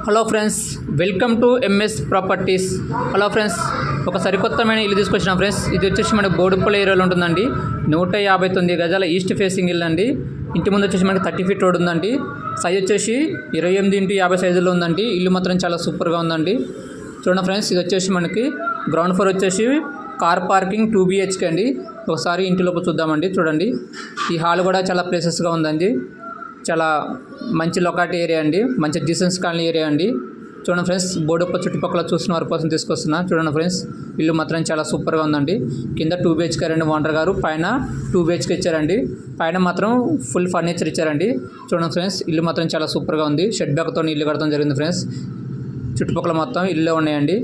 Hello friends, welcome to MS properties. Hello friends, ఒక సరికొత్తమైన ఇల్లు తీసుకొచ్చిన ఫ్రెండ్స్. ఇది వచ్చేసి మనకి బోడుప్పల్ ఏరియాలో ఉంటుందండి. 159 గజాల ఈస్ట్ ఫేసింగ్ ఇల్లు అండి. ఇంటి ముందు వచ్చేసి మనకి 30 ఫీట్ రోడ్ ఉందండి. సైజ్ వచ్చేసి 28x50 సైజులో ఉందండి. ఇల్లు మాత్రం చాలా సూపర్గా ఉందండి. చూడండి ఫ్రెండ్స్, ఇది వచ్చేసి మనకి గ్రౌండ్ ఫ్లోర్ వచ్చేసి కార్ పార్కింగ్ 2 BHK అండి. ఒకసారి ఇంటి లోపల చూద్దామండి. చూడండి, ఈ హాల్ కూడా చాలా ప్లేసెస్గా ఉందండి. చాలా మంచి లొకాలిటీ ఏరియా అండి, మంచి డిసెన్స్ కాలనీ ఏరియా అండి. చూడండి ఫ్రెండ్స్, బోడుప్ప చుట్టుపక్కల చూసిన వారి కోసం తీసుకొస్తున్నా. చూడండి ఫ్రెండ్స్, ఇల్లు మాత్రం చాలా సూపర్గా ఉందండి. కింద 2 BHK అండి ఓనర్ గారు, పైన 2 BHK ఇచ్చారండి. పైన మాత్రం ఫుల్ ఫర్నిచర్ ఇచ్చారండి. చూడండి ఫ్రెండ్స్, ఇల్లు మాత్రం చాలా సూపర్గా ఉంది. షెడ్ బ్యాక్తో ఇల్లు కడతాం జరిగింది ఫ్రెండ్స్. చుట్టుపక్కల మొత్తం ఇల్లు ఉన్నాయండి.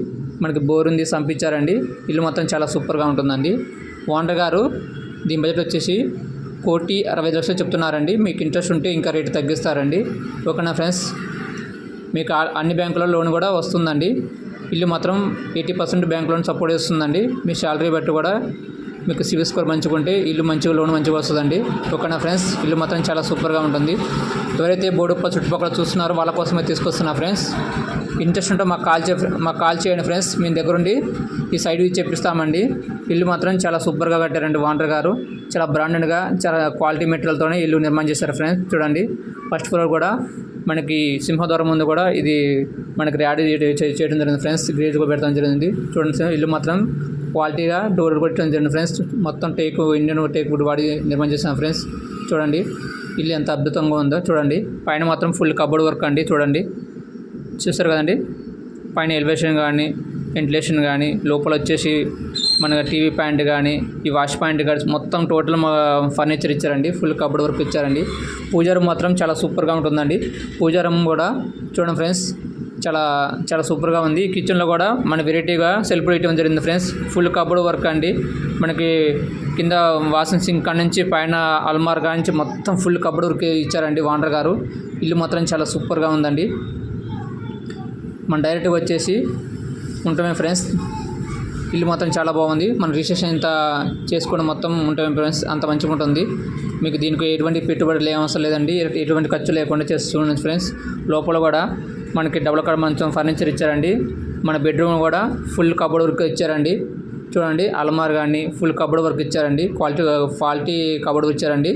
మనకి బోర్ ఉంది, సంపించారండి. ఇల్లు మొత్తం చాలా సూపర్గా ఉంటుందండి. ఓనర్ గారు దీని బడ్జెట్ వచ్చేసి 1,60,00,000 చెప్తున్నారండి. మీకు ఇంట్రెస్ట్ ఉంటే ఇంకా రేటు తగ్గిస్తారండి. ఓకేనా ఫ్రెండ్స్, మీకు అన్ని బ్యాంకులో లోన్ కూడా వస్తుందండి. ఇల్లు మాత్రం 80% బ్యాంక్ లోన్ సపోర్ట్ చేస్తుందండి. మీ శాలరీ బట్టి కూడా మీకు సివిల్ స్కోర్ మంచిగా ఉంటే ఇల్లు మంచిగా లోన్ మంచిగా వస్తుందండి. ఓకేనా ఫ్రెండ్స్, ఇల్లు మాత్రం చాలా సూపర్గా ఉంటుంది. ఎవరైతే బోడుప్ప చుట్టుపక్కల చూస్తున్నారో వాళ్ళ కోసమే తీసుకొస్తున్నా ఫ్రెండ్స్. ఇంట్రెస్ట్ ఉంటే మాకు కాల్ చేయండి ఫ్రెండ్స్. మీ దగ్గరుండి ఈ సైడ్ చెప్పిస్తామండి. ఇల్లు మాత్రం చాలా సూపర్గా కట్టారండి ఓనర్ గారు. చాలా బ్రాండెడ్గా, చాలా క్వాలిటీ మెటీరియల్తోనే ఇల్లు నిర్మాణం చేశారు ఫ్రెండ్స్. చూడండి, ఫస్ట్ ఫ్లోర్ కూడా మనకి సింహద్వారం ముందు కూడా ఇది మనకి ర్యాడీ చేయడం జరిగింది ఫ్రెండ్స్. గ్రేజ్ కూడా పెట్టడం జరిగింది. చూడండి సార్, ఇల్లు మాత్రం క్వాలిటీగా డోర్ పెట్టడం జరిగింది ఫ్రెండ్స్. మొత్తం ఇండియన్ టేక్ వుడ్ వాడి నిర్మాణం చేసాం ఫ్రెండ్స్. చూడండి, ఇల్లు ఎంత అద్భుతంగా ఉందో చూడండి. పైన మాత్రం ఫుల్ కబోర్డ్ వర్క్ అండి. చూడండి, చూస్తారు కదండి, పైన ఎలివేషన్ కానీ వెంటిలేషన్ కానీ, లోపల వచ్చేసి మన టీవీ పాయింట్ కానీ, ఈ వాష్ పాయింట్ కానీ మొత్తం టోటల్ ఫర్నిచర్ ఇచ్చారండి. ఫుల్ కబోర్డ్ వర్క్ ఇచ్చారండి. పూజా రూమ్ మాత్రం చాలా సూపర్గా ఉంటుందండి. పూజా రూమ్ కూడా చూడండి ఫ్రెండ్స్, చాలా చాలా సూపర్గా ఉంది. కిచెన్లో కూడా మన వెరైటీగా సెల్ఫ్ ఇవ్వడం జరిగింది ఫ్రెండ్స్. ఫుల్ కబోర్డ్ వర్క్ అండి. మనకి కింద వాషింగ్ సింక్ కాడ నుంచి పైన అల్మార్ కాడ నుంచి మొత్తం ఫుల్ కబోర్డ్ వర్క్ ఇచ్చారండి ఓనర్ గారు. ఇల్లు మాత్రం చాలా సూపర్గా ఉందండి. మన డైరెక్ట్గా వచ్చేసి ఉంటామే ఫ్రెండ్స్. ఇల్లు మాత్రం చాలా బాగుంది. మన రిజిస్ట్రేషన్ ఇంత చేసుకోవడం మొత్తం ఉంటామే ఫ్రెండ్స్, అంత మంచిగా ఉంటుంది. మీకు దీనికి ఎటువంటి పెట్టుబడులు అవసరం లేదండి. ఎటువంటి ఖర్చు లేకుండా చూడండి ఫ్రెండ్స్. లోపల కూడా మనకి డబుల్ కార్ మంచం ఫర్నిచర్ ఇచ్చారండి. మన బెడ్రూమ్ కూడా ఫుల్ కబోర్డ్ వర్క్ ఇచ్చారండి. చూడండి, అల్మార్ కానీ ఫుల్ కబోర్డ్ వర్క్ ఇచ్చారండి. క్వాలిటీ కబోర్డ్ ఇచ్చారండి.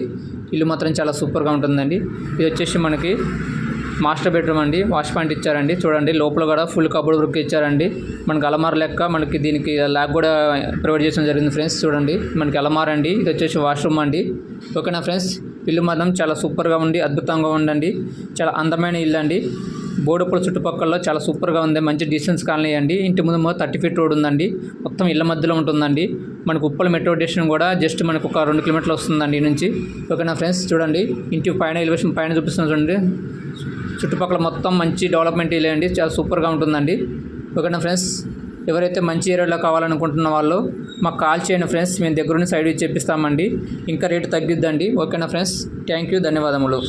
ఇల్లు మాత్రం చాలా సూపర్గా ఉంటుందండి. ఇది వచ్చేసి మనకి మాస్టర్ బెడ్రూమ్ అండి. వాష్ పాయింట్ ఇచ్చారండి. చూడండి, లోపల కూడా ఫుల్ కబోర్డ్ వర్క్ ఇచ్చారండి. మనకి అలమార్ లెక్క మనకి దీనికి ల్యాబ్ కూడా ప్రొవైడ్ చేయడం జరిగింది ఫ్రెండ్స్. చూడండి, మనకి అలమార్ అండి. ఇది వచ్చేసి వాష్రూమ్ అండి. ఓకేనా ఫ్రెండ్స్, ఇల్లు మాత్రం చాలా సూపర్గా ఉంది, అద్భుతంగా ఉండండి. చాలా అందమైన ఇల్లు అండి. బోడుప్పల చుట్టుపక్కల చాలా సూపర్గా ఉంది. మంచి డిస్టెన్స్ కాలనీ అండి. ఇంటి ముందు 30 ఫీట్ రోడ్ ఉందండి. మొత్తం ఇళ్ళ మధ్యలో ఉంటుందండి. మనకు ఉప్పల మెట్రో స్టేషన్ కూడా జస్ట్ మనకు ఒక 2 కిలోమీటర్లు వస్తుందండి ఈ నుంచి. ఓకేనా ఫ్రెండ్స్, చూడండి, ఇంటి పైన ఎలివేషన్ పైన చూపిస్తున్నాం చూడండి. చుట్టుపక్కల మొత్తం మంచి డెవలప్మెంట్ ఇల్లు అండి. చాలా సూపర్గా ఉంటుందండి. ఓకేనా ఫ్రెండ్స్, ఎవరైతే మంచి ఏరియాలో కావాలనుకుంటున్న వాళ్ళు మాకు కాల్ చేయండి ఫ్రెండ్స్. మేము దగ్గరుండి సైడ్ చెప్పిస్తామండి. ఇంకా రేటు తగ్గిద్దండి. ఓకేనా ఫ్రెండ్స్, థ్యాంక్ యూ, ధన్యవాదములు.